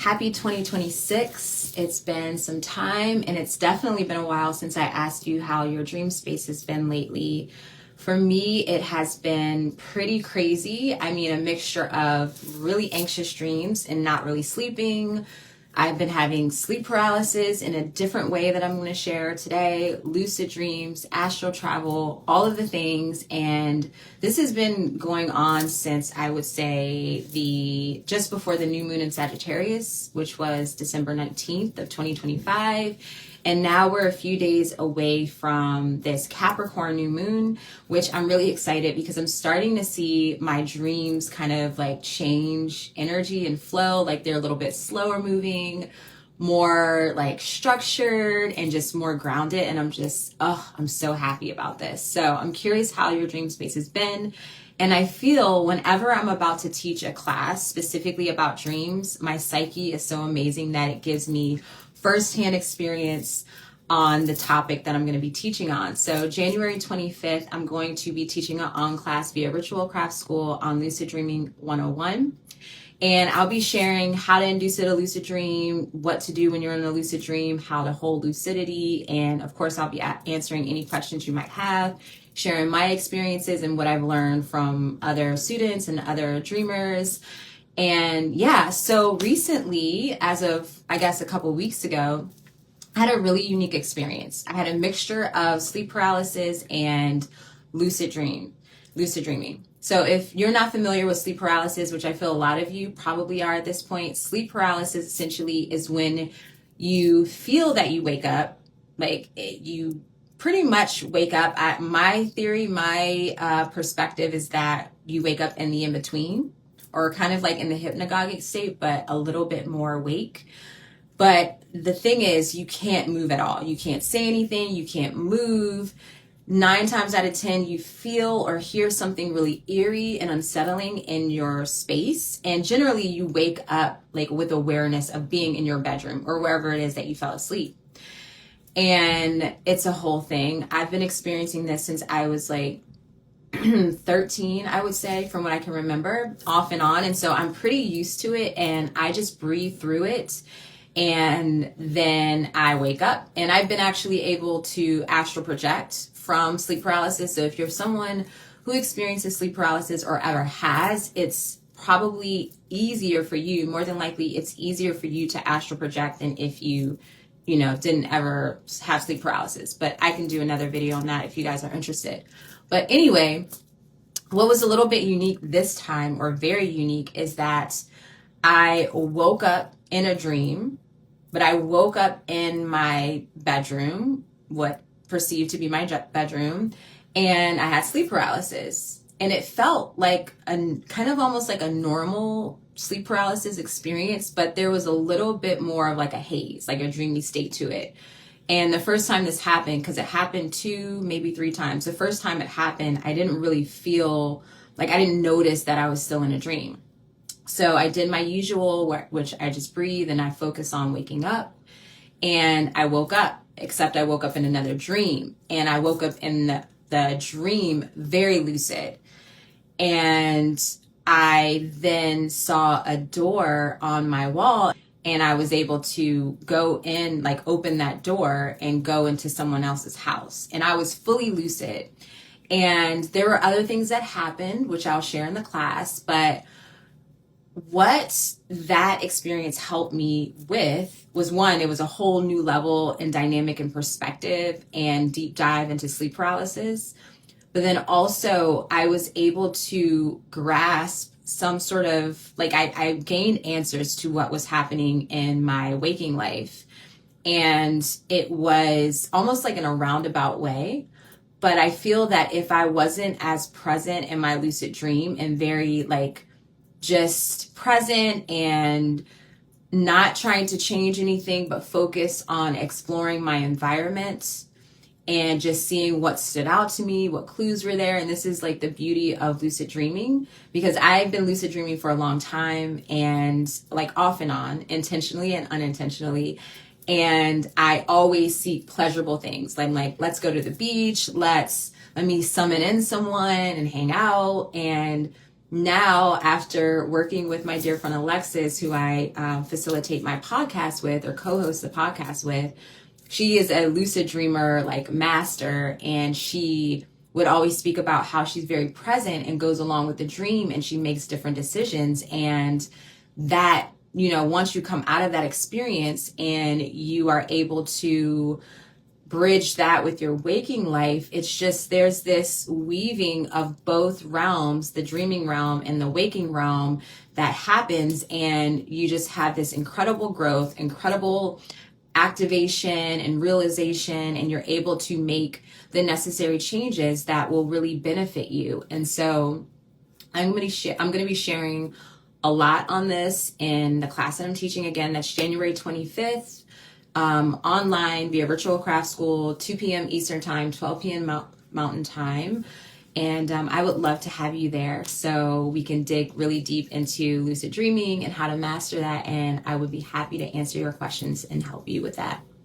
Happy 2026. It's been some time, and it's definitely been a while since I asked you how your dream space has been lately. For me, it has been pretty crazy. I mean, a mixture of really anxious dreams and not really sleeping. I've been having sleep paralysis in a different way that I'm going to share today, lucid dreams, astral travel, all of the things. And this has been going on since I would say just before the new moon in Sagittarius, which was December 19th of 2025. And now we're a few days away from this Capricorn new moon, which I'm really excited because I'm starting to see my dreams kind of like change energy and flow. Like they're a little bit slower moving, more like structured and just more grounded. And I'm so happy about this. So I'm curious how your dream space has been. And I feel whenever I'm about to teach a class specifically about dreams, my psyche is so amazing that it gives me firsthand experience on the topic that I'm going to be teaching on. So January 25th, I'm going to be teaching an on-class via Ritual Craft School on Lucid Dreaming 101. And I'll be sharing how to induce a lucid dream, what to do when you're in a lucid dream, how to hold lucidity. And of course, I'll be answering any questions you might have, sharing my experiences and what I've learned from other students and other dreamers. And yeah, so recently, as of, I guess, a couple weeks ago, I had a really unique experience. I had a mixture of sleep paralysis and lucid dreaming. So if you're not familiar with sleep paralysis, which I feel a lot of you probably are at this point, sleep paralysis essentially is when you feel that you wake up, you pretty much wake up. My theory, my perspective is that you wake up in the in-between, or kind of like in the hypnagogic state, but a little bit more awake. But the thing is, you can't move at all. You can't say anything. You can't move. 9 times out of 10, you feel or hear something really eerie and unsettling in your space. And generally, you wake up like with awareness of being in your bedroom or wherever it is that you fell asleep. And it's a whole thing. I've been experiencing this since I was like 13, I would say, from what I can remember, off and on. And so I'm pretty used to it, and I just breathe through it. And then I wake up, and I've been actually able to astral project from sleep paralysis. So if you're someone who experiences sleep paralysis or ever has, it's probably easier for you. More than likely, it's easier for you to astral project than if you didn't ever have sleep paralysis. But I can do another video on that if you guys are interested. But anyway, what was a little bit unique this time, or very unique, is that I woke up in a dream, but I woke up in my bedroom, what perceived to be my bedroom, and I had sleep paralysis. And it felt like kind of almost like a normal sleep paralysis experience, but there was a little bit more of like a haze, like a dreamy state to it. And the first time this happened, because it happened 2, maybe 3 times, the first time it happened, I didn't really feel like, I didn't notice that I was still in a dream. So I did my usual, which I just breathe and I focus on waking up. And I woke up, except I woke up in another dream. And I woke up in the dream very lucid. And I then saw a door on my wall. And I was able to go in, like open that door and go into someone else's house. And I was fully lucid. And there were other things that happened, which I'll share in the class. But what that experience helped me with was, one, it was a whole new level and dynamic and perspective and deep dive into sleep paralysis. But then also I was able to grasp some sort of, like, I gained answers to what was happening in my waking life. And it was almost like in a roundabout way. But I feel that if I wasn't as present in my lucid dream and very like just present and not trying to change anything, but focus on exploring my environment and just seeing what stood out to me, what clues were there. And this is like the beauty of lucid dreaming, because I've been lucid dreaming for a long time, and like off and on, intentionally and unintentionally. And I always seek pleasurable things. Like, let's go to the beach. Let me summon in someone and hang out. And now, after working with my dear friend Alexis, who I facilitate my podcast with or co-host the podcast with, she is a lucid dreamer, like master, and she would always speak about how she's very present and goes along with the dream, and she makes different decisions. And that, once you come out of that experience and you are able to bridge that with your waking life, it's just there's this weaving of both realms, the dreaming realm and the waking realm, that happens, and you just have this incredible growth, incredible activation and realization, and you're able to make the necessary changes that will really benefit you. And so I'm going to be sharing a lot on this in the class that I'm teaching. Again, that's January 25th. Online via virtual craft school, 2 p.m. Eastern time, 12 p.m. Mountain time. And I would love to have you there so we can dig really deep into lucid dreaming and how to master that. And I would be happy to answer your questions and help you with that.